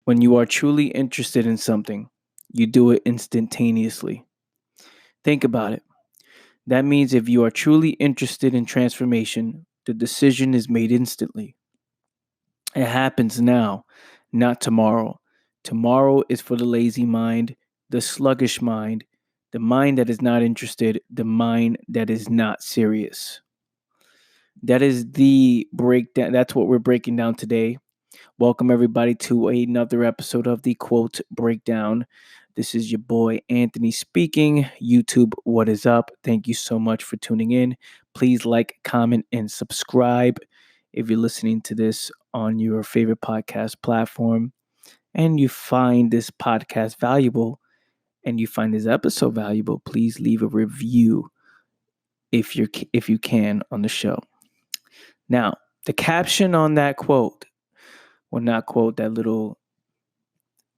When you are truly interested in something, you do it instantaneously. Think about it. That means if you are truly interested in transformation, the decision is made instantly. It happens now, not tomorrow. Tomorrow is for the lazy mind, the sluggish mind, the mind that is not interested, the mind that is not serious. That is the breakdown. That's what we're breaking down today. Welcome, everybody, to another episode of the Quote Breakdown. This is your boy Anthony speaking. YouTube, what is up? Thank you so much for tuning in. Please like, comment, and subscribe if you're listening to this on your favorite podcast platform and you find this podcast valuable and you find this episode valuable. Please leave a review if you can on the show. Now, the caption on that quote, well, not quote, that little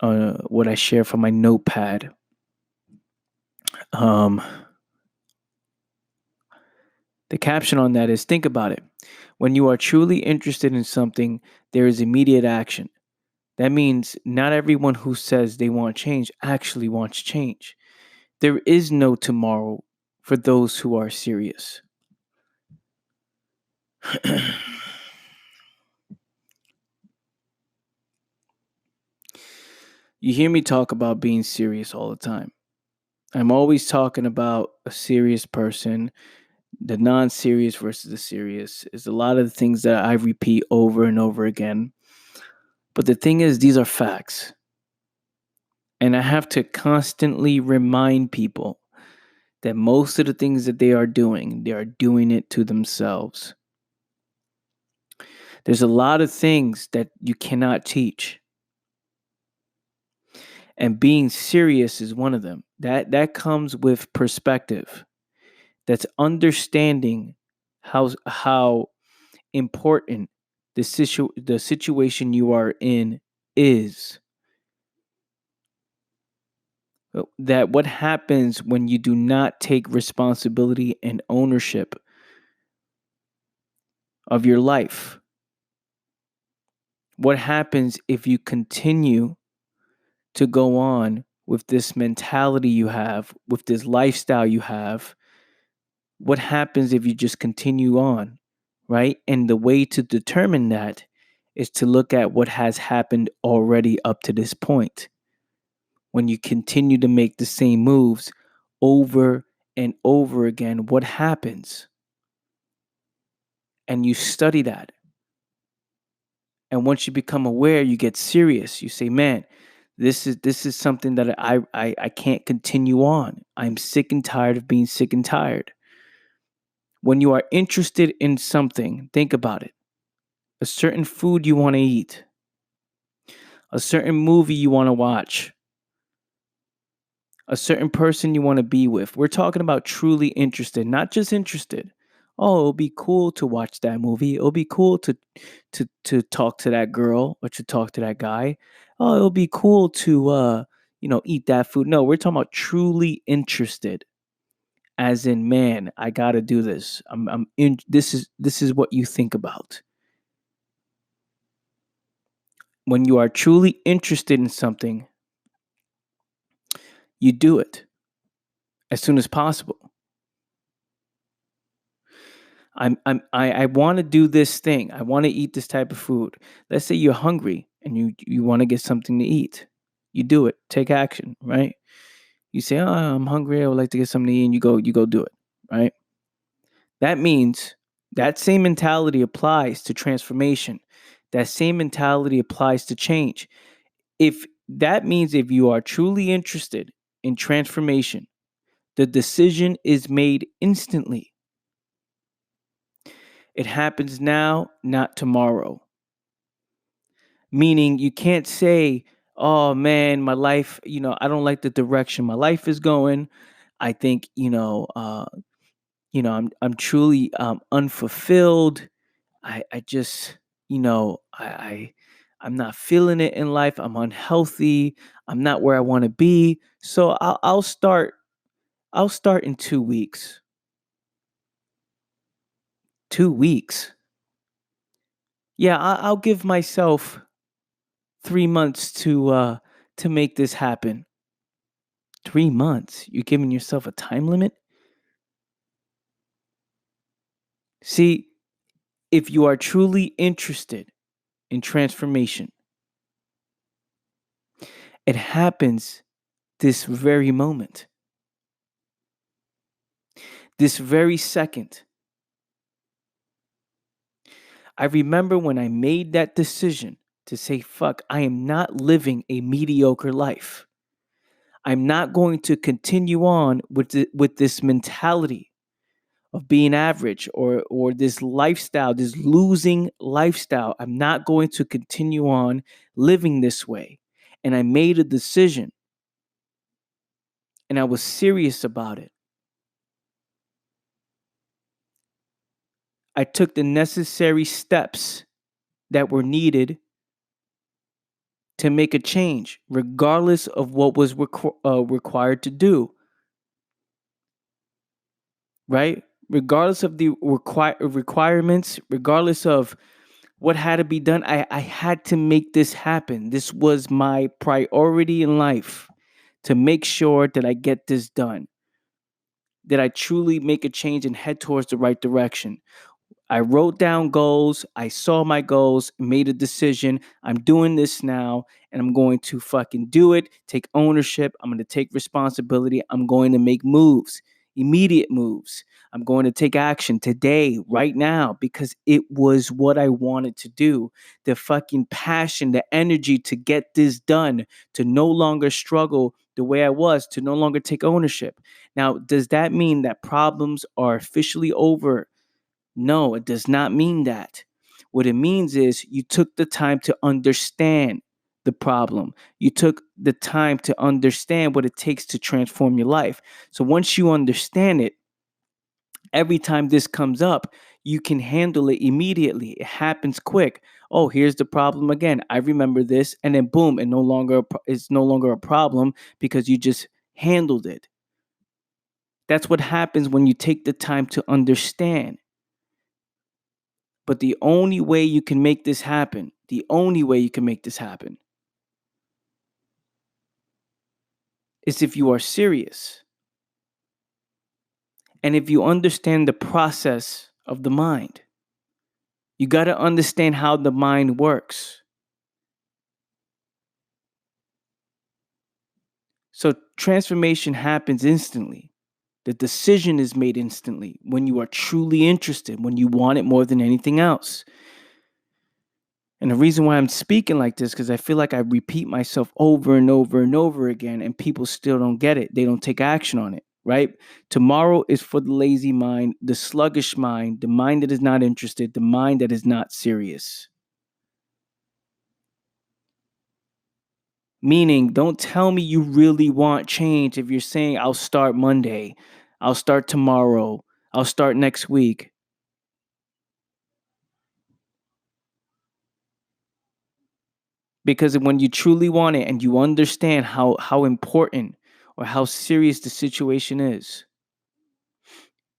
what I share from my notepad. Um, the caption on that is, think about it. When you are truly interested in something, there is immediate action. That means not everyone who says they want change actually wants change. There is no tomorrow for those who are serious. You hear me talk about being serious all the time. I'm always talking about a serious person, the non-serious versus the serious is a lot of the things that I repeat over and over again. But the thing is, these are facts. And I have to constantly remind people that most of the things that they are doing it to themselves. There's a lot of things that you cannot teach. And being serious is one of them. That comes with perspective. That's understanding how important the situation you are in is. That what happens when you do not take responsibility and ownership of your life? What happens if you continue to go on with this mentality you have, with this lifestyle you have? What happens if you just continue on, right? And the way to determine that is to look at what has happened already up to this point. When you continue to make the same moves over and over again, what happens? And you study that. And once you become aware, you get serious. You say, man, this is something that I can't continue on. I'm sick and tired of being sick and tired. When you are interested in something, think about it. A certain food you want to eat, a certain movie you want to watch, a certain person you want to be with. We're talking about truly interested, not just interested. Oh, it'll be cool to watch that movie. It'll be cool to talk to that girl or to talk to that guy. Oh, it'll be cool to eat that food. No, we're talking about truly interested. As in, man, I gotta do this. I'm in this is what you think about. When you are truly interested in something, you do it as soon as possible. I want to do this thing. I want to eat this type of food. Let's say you're hungry and you want to get something to eat. You do it. Take action, right? You say, "Oh, I'm hungry. I would like to get something to eat," and you go do it, right? That means that same mentality applies to transformation. That same mentality applies to change. If that means if you are truly interested in transformation, the decision is made instantly. It happens now, not tomorrow. Meaning you can't say, "Oh man, my life, I don't like the direction my life is going. I think, I'm truly unfulfilled. I just, I'm not feeling it in life. I'm unhealthy. I'm not where I want to be. So I'll start in 2 weeks." 2 weeks. Yeah, I'll give myself 3 months to make this happen. 3 months? You're giving yourself a time limit? See, if you are truly interested in transformation, it happens this very moment, this very second. I remember when I made that decision to say, fuck, I am not living a mediocre life. I'm not going to continue on with this mentality of being average or this lifestyle, this losing lifestyle. I'm not going to continue on living this way. And I made a decision and I was serious about it. I took the necessary steps that were needed to make a change, regardless of what was required to do, right? Regardless of the requirements, regardless of what had to be done, I had to make this happen. This was my priority in life to make sure that I get this done, that I truly make a change and head towards the right direction. I wrote down goals. I saw my goals, made a decision. I'm doing this now and I'm going to fucking do it. Take ownership. I'm going to take responsibility. I'm going to make moves, immediate moves. I'm going to take action today, right now, because it was what I wanted to do. The fucking passion, the energy to get this done, to no longer struggle the way I was, to no longer take ownership. Now, does that mean that problems are officially over? No, it does not mean that. What it means is you took the time to understand the problem. You took the time to understand what it takes to transform your life. So once you understand it, every time this comes up, you can handle it immediately. It happens quick. Oh, here's the problem again. I remember this, and then boom, it's no longer a problem because you just handled it. That's what happens when you take the time to understand. But the only way you can make this happen, the only way you can make this happen is if you are serious. And if you understand the process of the mind, you got to understand how the mind works. So transformation happens instantly. The decision is made instantly when you are truly interested, when you want it more than anything else. And the reason why I'm speaking like this, because I feel like I repeat myself over and over and over again, and people still don't get it. They don't take action on it, right? Tomorrow is for the lazy mind, the sluggish mind, the mind that is not interested, the mind that is not serious. Meaning, don't tell me you really want change if you're saying, I'll start Monday, I'll start tomorrow, I'll start next week. Because when you truly want it and you understand how important or how serious the situation is,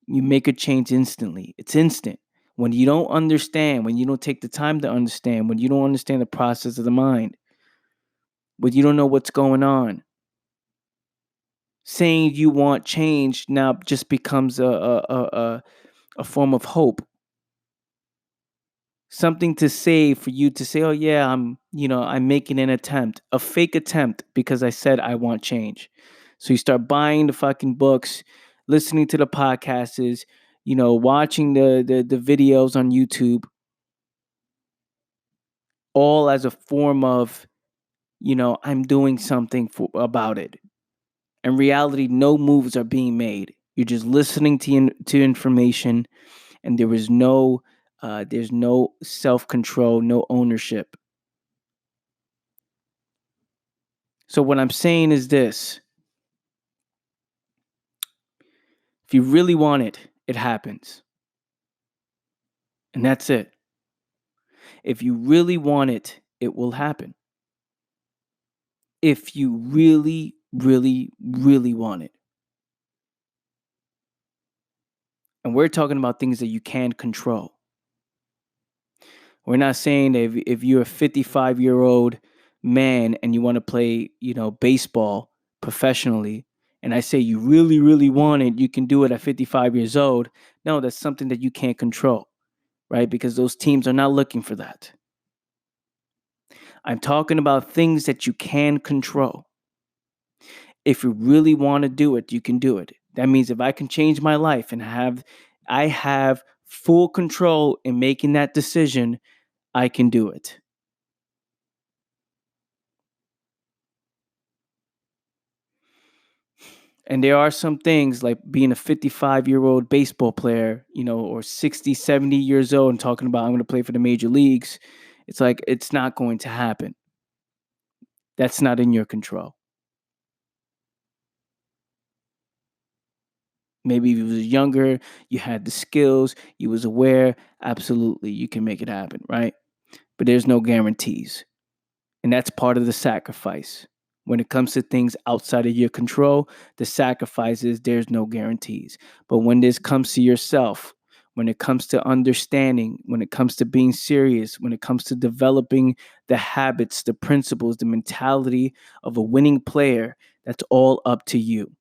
you make a change instantly. It's instant. When you don't understand, when you don't take the time to understand, when you don't understand the process of the mind, when you don't know what's going on, saying you want change now just becomes a form of hope. Something to say for you to say, oh yeah, I'm making an attempt, a fake attempt because I said I want change. So you start buying the fucking books, listening to the podcasts, watching the videos on YouTube, all as a form of, I'm doing something about it. In reality, no moves are being made. You're just listening to information, and there's no self control, no ownership. So what I'm saying is this: if you really want it, it happens, and that's it. If you really want it, it will happen. If you really, really, really want it. And we're talking about things that you can control. We're not saying that if you're a 55-year-old man and you want to play, baseball professionally, and I say you really, really want it, you can do it at 55 years old. No, that's something that you can't control, right? Because those teams are not looking for that. I'm talking about things that you can control. If you really want to do it, you can do it. That means if I can change my life and I have full control in making that decision, I can do it. And there are some things like being a 55-year-old baseball player, or 60, 70 years old and talking about I'm going to play for the major leagues. It's like it's not going to happen. That's not in your control. Maybe if you was younger, you had the skills, you was aware, absolutely you can make it happen, right? But there's no guarantees. And that's part of the sacrifice. When it comes to things outside of your control, the sacrifice is there's no guarantees. But when this comes to yourself, when it comes to understanding, when it comes to being serious, when it comes to developing the habits, the principles, the mentality of a winning player, that's all up to you.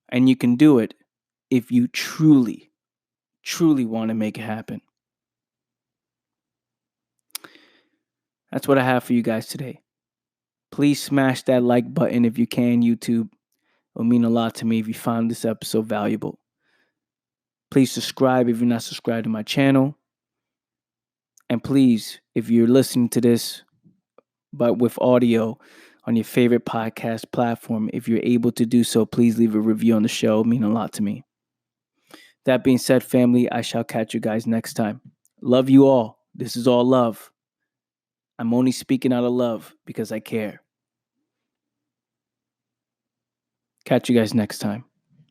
And you can do it if you truly, truly want to make it happen. That's what I have for you guys today. Please smash that like button if you can, YouTube. It will mean a lot to me if you found this episode valuable. Please subscribe if you're not subscribed to my channel. And please, if you're listening to this, but with audio on your favorite podcast platform, if you're able to do so, please leave a review on the show. It will mean a lot to me. That being said, family, I shall catch you guys next time. Love you all. This is all love. I'm only speaking out of love because I care. Catch you guys next time.